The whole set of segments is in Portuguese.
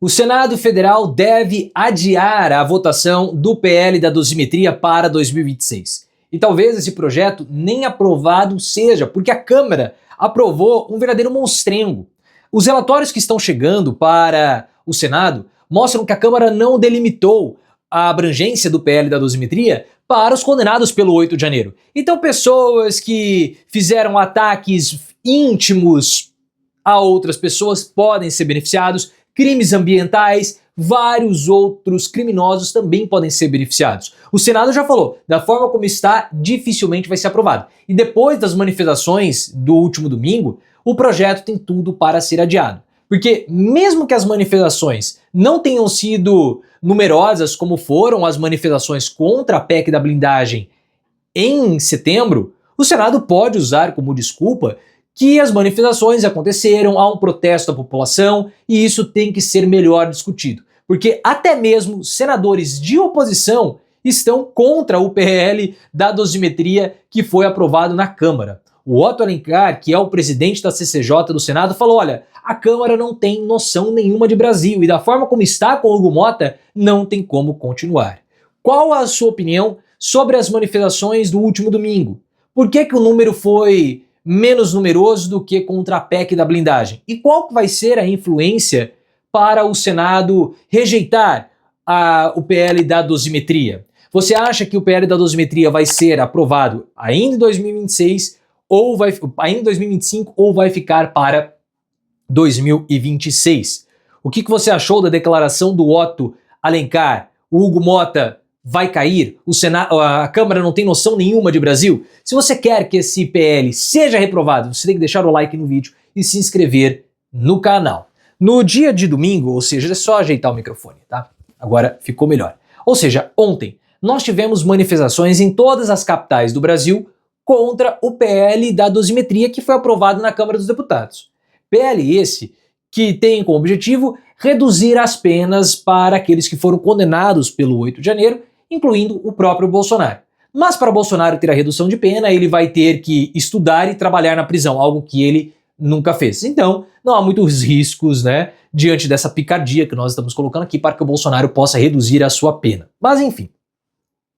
O Senado Federal deve adiar a votação do PL da dosimetria para 2026. E talvez esse projeto nem aprovado seja, porque a Câmara aprovou um verdadeiro monstrengo. Os relatórios que estão chegando para o Senado mostram que a Câmara não delimitou a abrangência do PL da dosimetria para os condenados pelo 8 de janeiro. Então pessoas que fizeram ataques íntimos a outras pessoas podem ser beneficiados, crimes ambientais, vários outros criminosos também podem ser beneficiados. O Senado já falou, da forma como está, dificilmente vai ser aprovado. E depois das manifestações do último domingo, o projeto tem tudo para ser adiado. Porque mesmo que as manifestações não tenham sido numerosas como foram as manifestações contra a PEC da blindagem em setembro, o Senado pode usar como desculpa que as manifestações aconteceram, há um protesto da população e isso tem que ser melhor discutido. Porque até mesmo senadores de oposição estão contra o PL da dosimetria que foi aprovado na Câmara. O Otto Alencar, que é o presidente da CCJ do Senado, falou: olha, a Câmara não tem noção nenhuma de Brasil e da forma como está com o Hugo Mota, não tem como continuar. Qual a sua opinião sobre as manifestações do último domingo? Por que o número foi menos numeroso do que contra a PEC da blindagem? E qual vai ser a influência para o Senado rejeitar o PL da dosimetria? Você acha que o PL da dosimetria vai ser aprovado ainda em 2026, ainda em 2025, ou vai ficar para 2026? O que você achou da declaração do Otto Alencar? O Hugo Mota vai cair? A Câmara não tem noção nenhuma de Brasil? Se você quer que esse PL seja reprovado, você tem que deixar o like no vídeo e se inscrever no canal. No dia de domingo, ou seja, é só ajeitar o microfone, tá? Agora ficou melhor. Ou seja, ontem nós tivemos manifestações em todas as capitais do Brasil contra o PL da dosimetria que foi aprovado na Câmara dos Deputados. PL esse que tem como objetivo reduzir as penas para aqueles que foram condenados pelo 8 de janeiro, incluindo o próprio Bolsonaro. Mas para Bolsonaro ter a redução de pena, ele vai ter que estudar e trabalhar na prisão, algo que ele nunca fez. Então, não há muitos riscos, né, diante dessa picardia que nós estamos colocando aqui para que o Bolsonaro possa reduzir a sua pena. Mas enfim,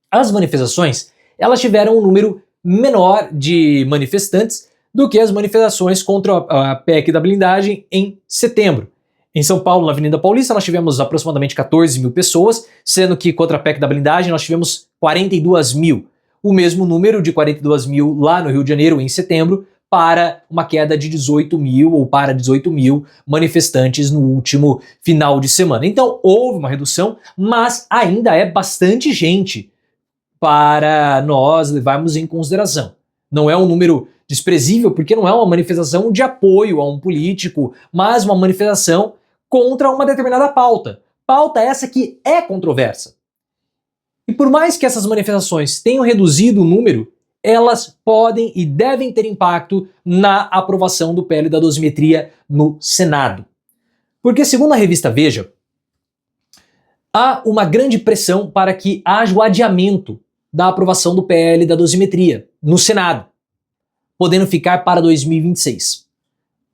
as manifestações, elas tiveram um número menor de manifestantes do que as manifestações contra a PEC da blindagem em setembro. Em São Paulo, na Avenida Paulista, nós tivemos aproximadamente 14 mil pessoas, sendo que contra a PEC da blindagem nós tivemos 42 mil. O mesmo número de 42 mil lá no Rio de Janeiro, em setembro, para uma queda de 18 mil ou para 18 mil manifestantes no último final de semana. Então houve uma redução, mas ainda é bastante gente para nós levarmos em consideração. Não é um número desprezível, porque não é uma manifestação de apoio a um político, mas uma manifestação contra uma determinada pauta. Pauta essa que é controversa. E por mais que essas manifestações tenham reduzido o número, elas podem e devem ter impacto na aprovação do PL da dosimetria no Senado. Porque, segundo a revista Veja, há uma grande pressão para que haja o adiamento da aprovação do PL da dosimetria no Senado, podendo ficar para 2026.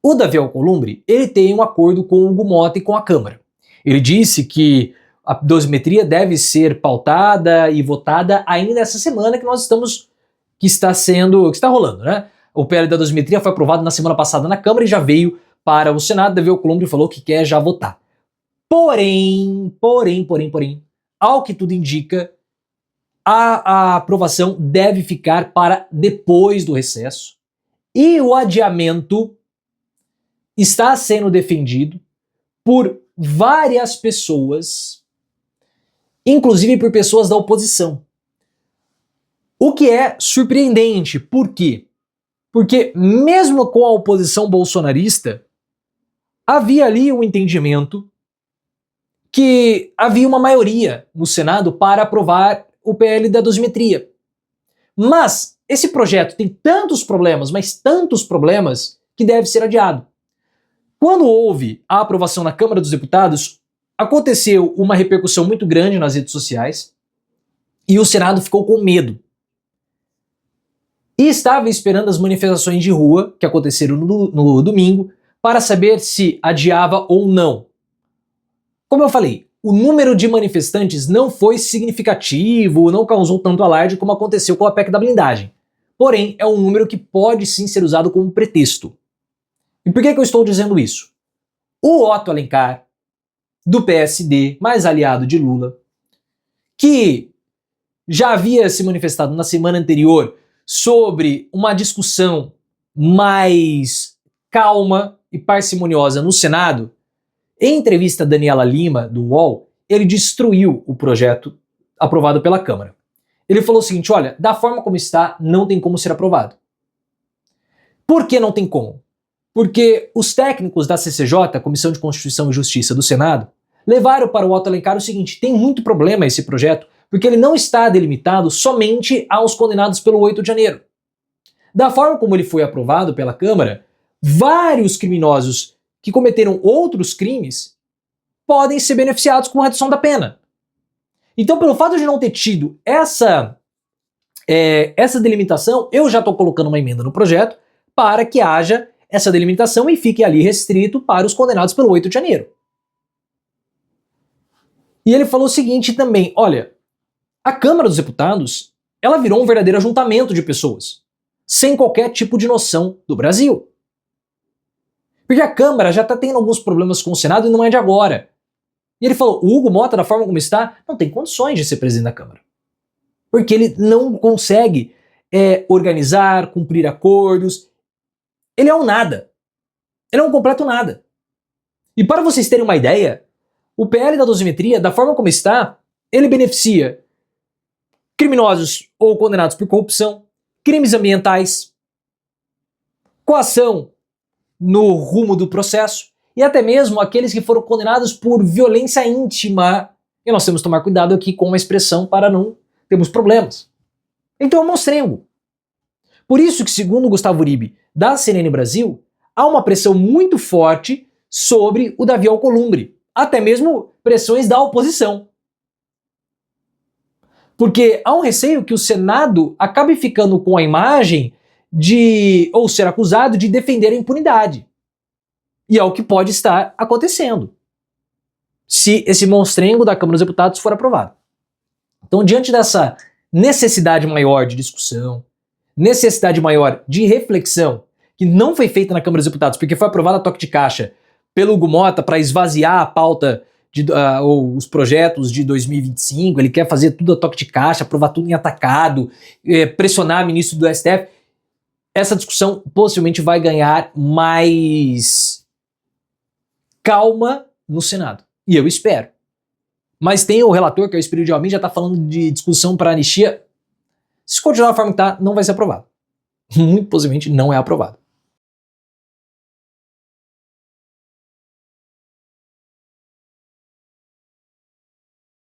O Davi Alcolumbre, ele tem um acordo com o Hugo Mota e com a Câmara. Ele disse que a dosimetria deve ser pautada e votada ainda nessa semana que está rolando, né? O PL da dosimetria foi aprovado na semana passada na Câmara e já veio para o Senado. Davi Alcolumbre falou que quer já votar. Porém, ao que tudo indica, a aprovação deve ficar para depois do recesso e o adiamento está sendo defendido por várias pessoas, inclusive por pessoas da oposição. O que é surpreendente. Por quê? Porque mesmo com a oposição bolsonarista, havia ali um entendimento que havia uma maioria no Senado para aprovar o PL da dosimetria. Mas esse projeto tem tantos problemas, mas tantos problemas, que deve ser adiado. Quando houve a aprovação na Câmara dos Deputados, aconteceu uma repercussão muito grande nas redes sociais e o Senado ficou com medo. E estava esperando as manifestações de rua, que aconteceram no domingo, para saber se adiava ou não Como eu falei, o número de manifestantes não foi significativo, não causou tanto alarde como aconteceu com a PEC da blindagem. Porém, é um número que pode sim ser usado como pretexto. E por que eu estou dizendo isso? O Otto Alencar, do PSD, mais aliado de Lula, que já havia se manifestado na semana anterior sobre uma discussão mais calma e parcimoniosa no Senado, em entrevista a Daniela Lima, do UOL, ele destruiu o projeto aprovado pela Câmara. Ele falou o seguinte: olha, da forma como está, não tem como ser aprovado. Por que não tem como? Porque os técnicos da CCJ, Comissão de Constituição e Justiça do Senado, levaram para o Otto Alencar o seguinte: tem muito problema esse projeto, porque ele não está delimitado somente aos condenados pelo 8 de janeiro. Da forma como ele foi aprovado pela Câmara, vários criminosos que cometeram outros crimes podem ser beneficiados com redução da pena. Então, pelo fato de não ter tido essa delimitação, eu já estou colocando uma emenda no projeto para que haja essa delimitação e fique ali restrito para os condenados pelo 8 de janeiro. E ele falou o seguinte também: olha, a Câmara dos Deputados, ela virou um verdadeiro ajuntamento de pessoas, sem qualquer tipo de noção do Brasil. Porque a Câmara já está tendo alguns problemas com o Senado e não é de agora. E ele falou: o Hugo Mota, da forma como está, não tem condições de ser presidente da Câmara. Porque ele não consegue organizar, cumprir acordos. Ele é um nada. Ele é um completo nada. E para vocês terem uma ideia, o PL da dosimetria, da forma como está, ele beneficia criminosos ou condenados por corrupção, crimes ambientais, coação no rumo do processo e até mesmo aqueles que foram condenados por violência íntima. E nós temos que tomar cuidado aqui com a expressão para não termos problemas. Então é um monstrengo. Por isso que, segundo Gustavo Uribe, da CNN Brasil, há uma pressão muito forte sobre o Davi Alcolumbre, até mesmo pressões da oposição. Porque há um receio que o Senado acabe ficando com a imagem ou ser acusado de defender a impunidade. E é o que pode estar acontecendo se esse monstrengo da Câmara dos Deputados for aprovado. Então, diante dessa necessidade maior de discussão, necessidade maior de reflexão, que não foi feita na Câmara dos Deputados, porque foi aprovada a toque de caixa pelo Hugo Mota para esvaziar a pauta ou os projetos de 2025, ele quer fazer tudo a toque de caixa, aprovar tudo em atacado, pressionar o ministro do STF. Essa discussão possivelmente vai ganhar mais calma no Senado. E eu espero. Mas tem o relator, que é o Espírito de Almin, já está falando de discussão para anistia. Se continuar da forma que está, não vai ser aprovado. Muito possivelmente não é aprovado.